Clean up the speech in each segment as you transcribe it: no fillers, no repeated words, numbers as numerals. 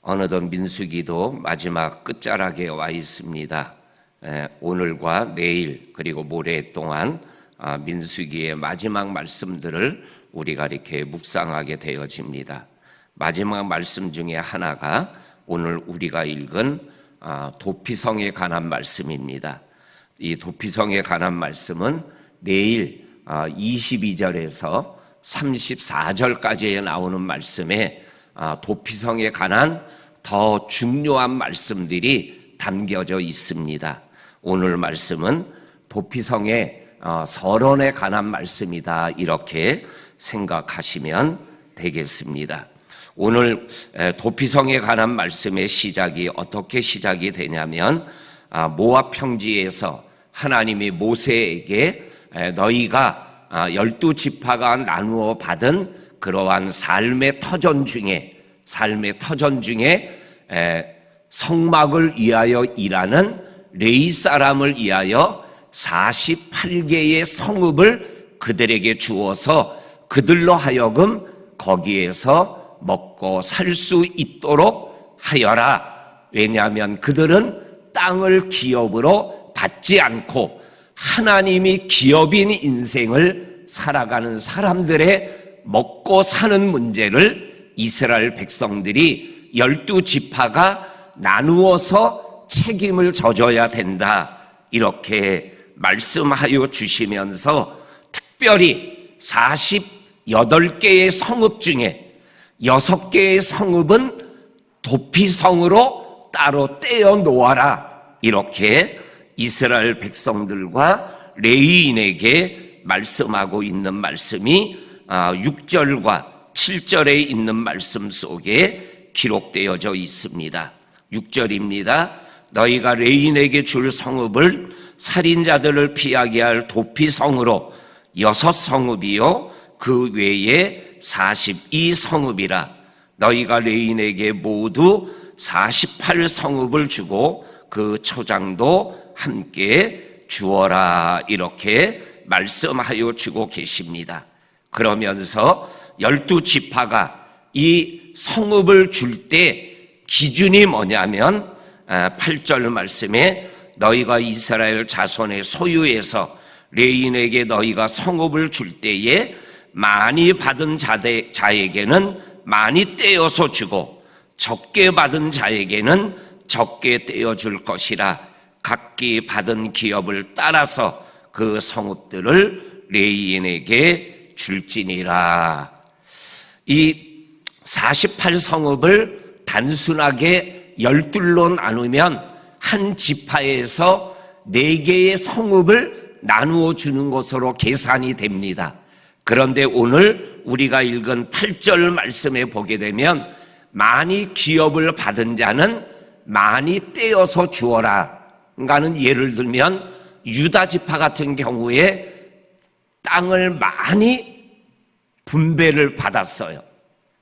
어느덧 민수기도 마지막 끝자락에 와 있습니다. 오늘과 내일 그리고 모레 동안 민수기의 마지막 말씀들을 우리가 이렇게 묵상하게 되어집니다. 마지막 말씀 중에 하나가 오늘 우리가 읽은 도피성에 관한 말씀입니다. 이 도피성에 관한 말씀은 내일 22절에서 34절까지에 나오는 말씀에 도피성에 관한 더 중요한 말씀들이 담겨져 있습니다. 오늘 말씀은 도피성의 서론에 관한 말씀이다, 이렇게 생각하시면 되겠습니다. 오늘 도피성에 관한 말씀의 시작이 어떻게 시작이 되냐면 모압 평지에서 하나님이 모세에게 너희가 12지파가 나누어 받은 그러한 삶의 터전 중에 성막을 위하여 일하는 레위 사람을 위하여 48개의 성읍을 그들에게 주어서 그들로 하여금 거기에서 먹고 살 수 있도록 하여라. 왜냐하면 그들은 땅을 기업으로 받지 않고 하나님이 기업인 인생을 살아가는 사람들의 먹고 사는 문제를 이스라엘 백성들이 12지파가 나누어서 책임을 져줘야 된다, 이렇게 말씀하여 주시면서 특별히 48개의 성읍 중에 6개의 성읍은 도피성으로 따로 떼어 놓아라, 이렇게 이스라엘 백성들과 레위인에게 말씀하고 있는 말씀이 6절과 7절에 있는 말씀 속에 기록되어져 있습니다. 6절입니다. 너희가 레위인에게 줄 성읍을 살인자들을 피하게 할 도피성으로 6성읍이요 그 외에 42성읍이라. 너희가 레위인에게 모두 48성읍을 주고 그 초장도 함께 주어라, 이렇게 말씀하여 주고 계십니다. 그러면서 12지파가 이 성읍을 줄 때 기준이 뭐냐면 8절 말씀에 너희가 이스라엘 자손의 소유에서 레위인에게 너희가 성읍을 줄 때에 많이 받은 자에게는 많이 떼어서 주고 적게 받은 자에게는 적게 떼어줄 것이라. 각기 받은 기업을 따라서 그 성읍들을 레위인에게 줄지니라. 이 48성읍을 단순하게 12로 나누면 한 지파에서 4개의 성읍을 나누어 주는 것으로 계산이 됩니다. 그런데 오늘 우리가 읽은 8절 말씀에 보게 되면 많이 기업을 받은 자는 많이 떼어서 주어라. 그러니까는 예를 들면 유다 지파 같은 경우에 땅을 많이 분배를 받았어요.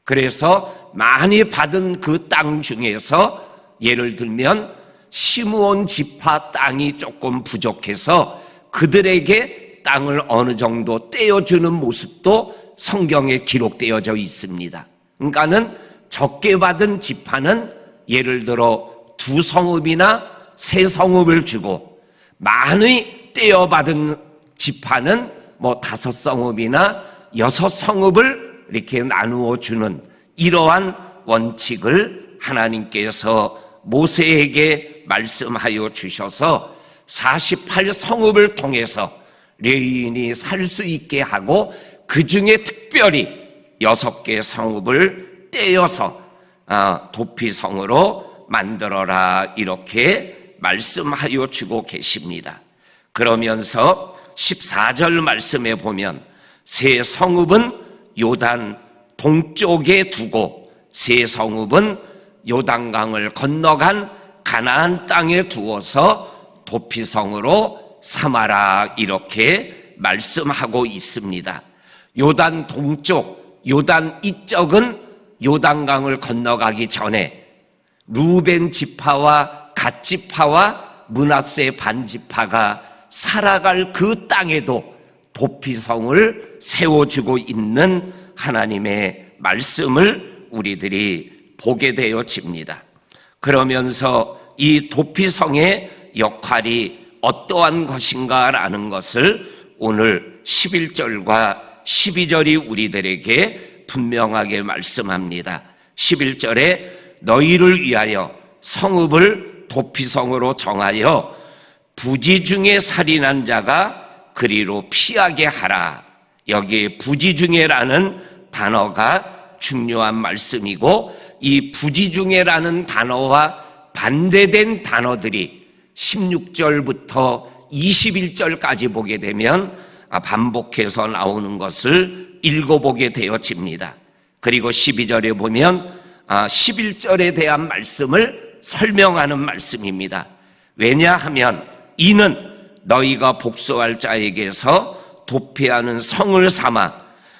그래서 많이 받은 그 땅 중에서 예를 들면 시므온 지파 땅이 조금 부족해서 그들에게 땅을 어느 정도 떼어주는 모습도 성경에 기록되어져 있습니다. 그러니까는 적게 받은 지파는 예를 들어 2성읍이나 3성읍을 주고, 많이 떼어받은 지파는 5성읍이나 6성읍을 이렇게 나누어 주는 이러한 원칙을 하나님께서 모세에게 말씀하여 주셔서 48성읍을 통해서 레위인이 살 수 있게 하고, 그 중에 특별히 6개 성읍을 떼어서 도피성으로 만들어라, 이렇게 말씀하여 주고 계십니다. 그러면서 14절 말씀에 보면 세 성읍은 요단 동쪽에 두고 세 성읍은 요단강을 건너간 가나안 땅에 두어서 도피성으로 삼아라, 이렇게 말씀하고 있습니다. 요단 동쪽, 요단 이쪽은 요단강을 건너가기 전에 루벤 지파와 갓 지파와 므낫세 반 지파가 살아갈 그 땅에도 도피성을 세워주고 있는 하나님의 말씀을 우리들이 보게 되어집니다. 그러면서 이 도피성의 역할이 어떠한 것인가라는 것을 오늘 11절과 12절이 우리들에게 분명하게 말씀합니다. 11절에 너희를 위하여 성읍을 도피성으로 정하여 부지 중에 살인한 자가 그리로 피하게 하라. 여기에 부지 중에라는 단어가 중요한 말씀이고, 이 부지 중에라는 단어와 반대된 단어들이 16절부터 21절까지 보게 되면 반복해서 나오는 것을 읽어보게 되어집니다. 그리고 12절에 보면 11절에 대한 말씀을 설명하는 말씀입니다. 왜냐하면 이는 너희가 복수할 자에게서 도피하는 성을 삼아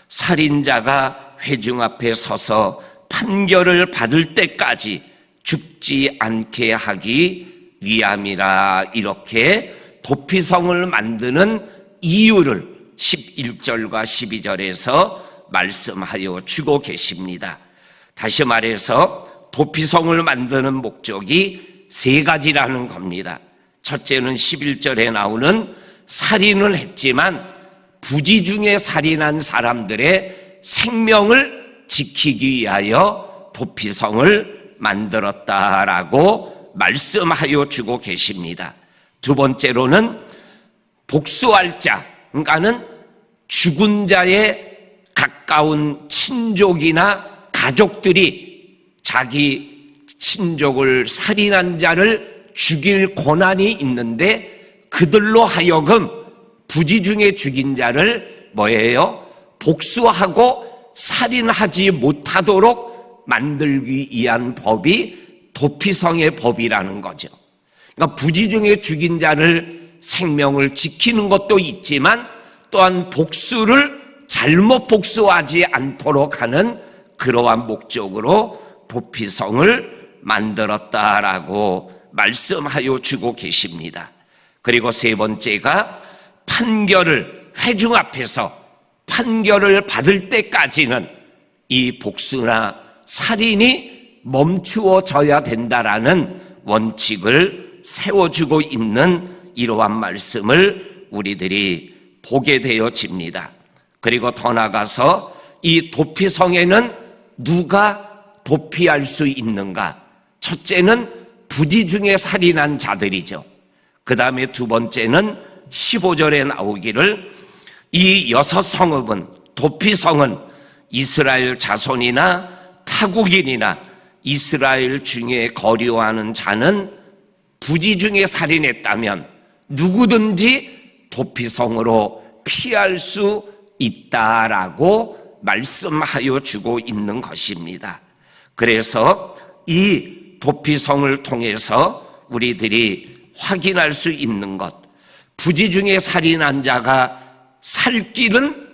살인자가 회중 앞에 서서 판결을 받을 때까지 죽지 않게 하기 위함이라. 이렇게 도피성을 만드는 이유를 11절과 12절에서 말씀하여 주고 계십니다. 다시 말해서 도피성을 만드는 목적이 세 가지라는 겁니다. 첫째는 11절에 나오는 살인을 했지만 부지 중에 살인한 사람들의 생명을 지키기 위하여 도피성을 만들었다라고 말씀하여 주고 계십니다. 두 번째로는 복수할 자, 그러니까는 죽은 자의 가까운 친족이나 가족들이 자기 친족을 살인한 자를 죽일 권한이 있는데 그들로 하여금 부지 중에 죽인 자를 뭐예요? 복수하고 살인하지 못하도록 만들기 위한 법이 도피성의 법이라는 거죠. 그러니까 부지 중에 죽인 자를 생명을 지키는 것도 있지만 또한 복수를 잘못 복수하지 않도록 하는 그러한 목적으로 도피성을 만들었다라고 말씀하여 주고 계십니다. 그리고 세 번째가 판결을 회중 앞에서 판결을 받을 때까지는 이 복수나 살인이 멈추어져야 된다라는 원칙을 세워주고 있는 이러한 말씀을 우리들이 보게 되어집니다. 그리고 더 나아가서 이 도피성에는 누가 도피할 수 있는가? 첫째는 부지 중에 살인한 자들이죠. 그 다음에 두 번째는 15절에 나오기를 이 6성읍은 도피성은 이스라엘 자손이나 타국인이나 이스라엘 중에 거류하는 자는 부지 중에 살인했다면 누구든지 도피성으로 피할 수 있다라고 말씀하여 주고 있는 것입니다. 그래서 이 도피성을 통해서 우리들이 확인할 수 있는 것, 부지 중에 살인한 자가 살 길은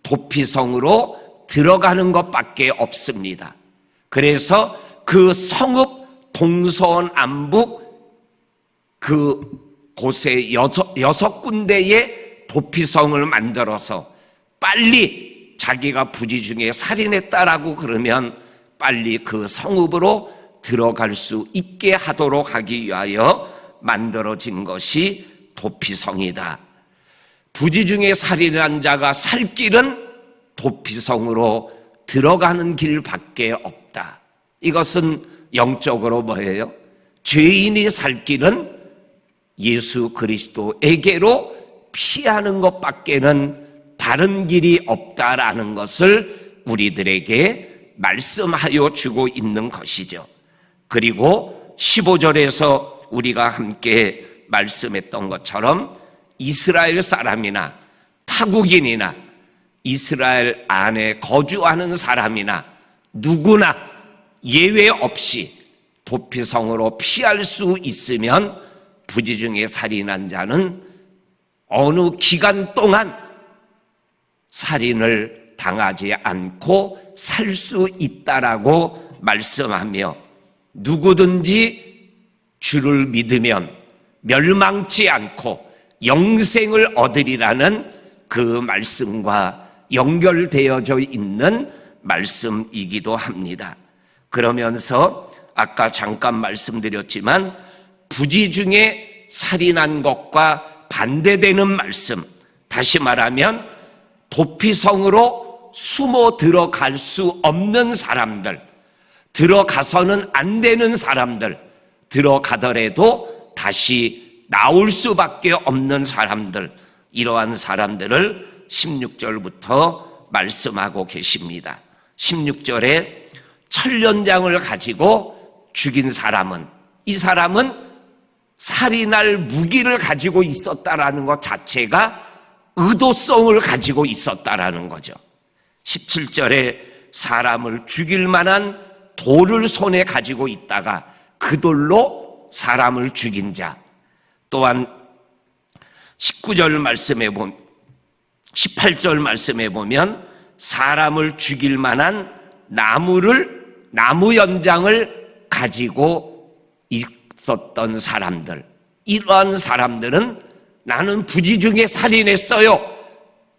도피성으로 들어가는 것밖에 없습니다. 그래서 그 성읍 동서남북 그 곳에 6군데의 도피성을 만들어서 빨리 자기가 부지 중에 살인했다라고 그러면 빨리 그 성읍으로 들어갈 수 있게 하도록 하기 위하여 만들어진 것이 도피성이다. 부지 중에 살인한 자가 살 길은 도피성으로 들어가는 길밖에 없다. 이것은 영적으로 뭐예요? 죄인이 살 길은 예수 그리스도에게로 피하는 것밖에는 다른 길이 없다라는 것을 우리들에게 말씀하여 주고 있는 것이죠. 그리고 15절에서 우리가 함께 말씀했던 것처럼 이스라엘 사람이나 타국인이나 이스라엘 안에 거주하는 사람이나 누구나 예외 없이 도피성으로 피할 수 있으면 부지 중에 살인한 자는 어느 기간 동안 살인을 당하지 않고 살 수 있다라고 말씀하며 누구든지 주를 믿으면 멸망치 않고 영생을 얻으리라는 그 말씀과 연결되어져 있는 말씀이기도 합니다. 그러면서 아까 잠깐 말씀드렸지만 부지 중에 살인한 것과 반대되는 말씀, 다시 말하면 도피성으로 숨어 들어갈 수 없는 사람들, 들어가서는 안 되는 사람들, 들어가더라도 다시 나올 수밖에 없는 사람들, 이러한 사람들을 16절부터 말씀하고 계십니다. 16절에 철련장을 가지고 죽인 사람은, 이 사람은 살인할 무기를 가지고 있었다라는 것 자체가 의도성을 가지고 있었다라는 거죠. 17절에 사람을 죽일 만한 돌을 손에 가지고 있다가 그 돌로 사람을 죽인 자. 또한 18절 말씀에 보면 사람을 죽일 만한 나무 연장을 가지고 있었던 사람들, 이러한 사람들은 나는 부지 중에 살인했어요,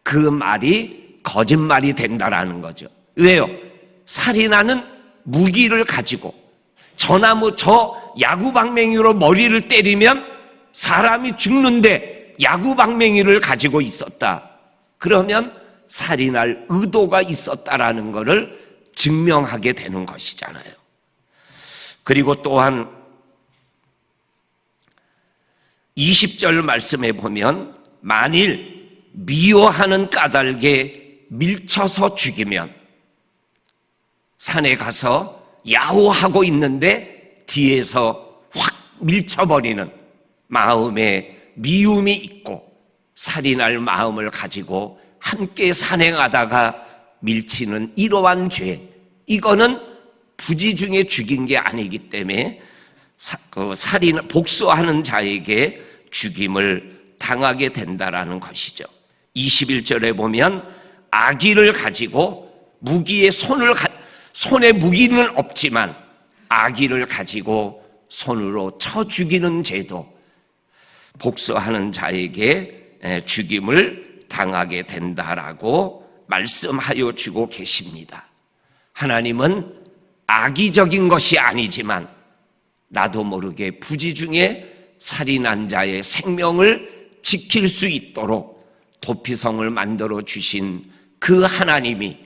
그 말이 거짓말이 된다라는 거죠. 왜요? 살인하는 무기를 가지고 저 야구방망이로 머리를 때리면 사람이 죽는데 야구방망이를 가지고 있었다. 그러면 살인할 의도가 있었다라는 것을 증명하게 되는 것이잖아요. 그리고 또한 20절 말씀에 보면 만일 미워하는 까닭에 밀쳐서 죽이면, 산에 가서 야호하고 있는데 뒤에서 확 밀쳐버리는 마음에 미움이 있고 살인할 마음을 가지고 함께 산행하다가 밀치는 이러한 죄, 이거는 부지 중에 죽인 게 아니기 때문에 복수하는 자에게 죽임을 당하게 된다라는 것이죠. 21절에 보면 아기를 가지고 손에 무기는 없지만 아기를 가지고 손으로 쳐 죽이는 죄도 복수하는 자에게 죽임을 당하게 된다라고 말씀하여 주고 계십니다. 하나님은 악의적인 것이 아니지만 나도 모르게 부지 중에 살인한 자의 생명을 지킬 수 있도록 도피성을 만들어 주신 그 하나님이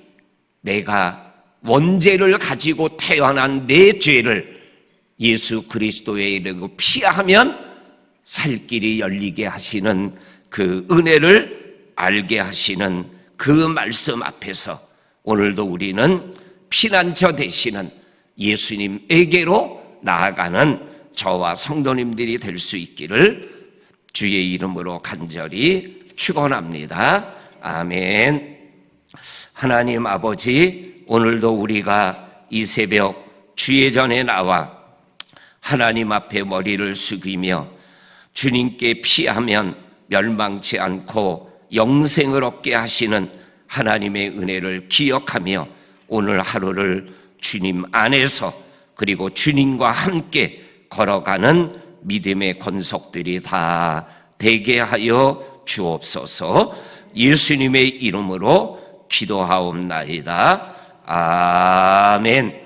내가 원죄를 가지고 태어난 내 죄를 예수 그리스도의 이름으로 피하면 살 길이 열리게 하시는 그 은혜를 알게 하시는 그 말씀 앞에서 오늘도 우리는 피난처 되시는 예수님에게로 나아가는 저와 성도님들이 될 수 있기를 주의 이름으로 간절히 축원합니다. 아멘. 하나님 아버지, 오늘도 우리가 이 새벽 주의 전에 나와 하나님 앞에 머리를 숙이며 주님께 피하면 멸망치 않고 영생을 얻게 하시는 하나님의 은혜를 기억하며 오늘 하루를 주님 안에서 그리고 주님과 함께 걸어가는 믿음의 권속들이 다 되게 하여 주옵소서. 예수님의 이름으로 기도하옵나이다. 아멘.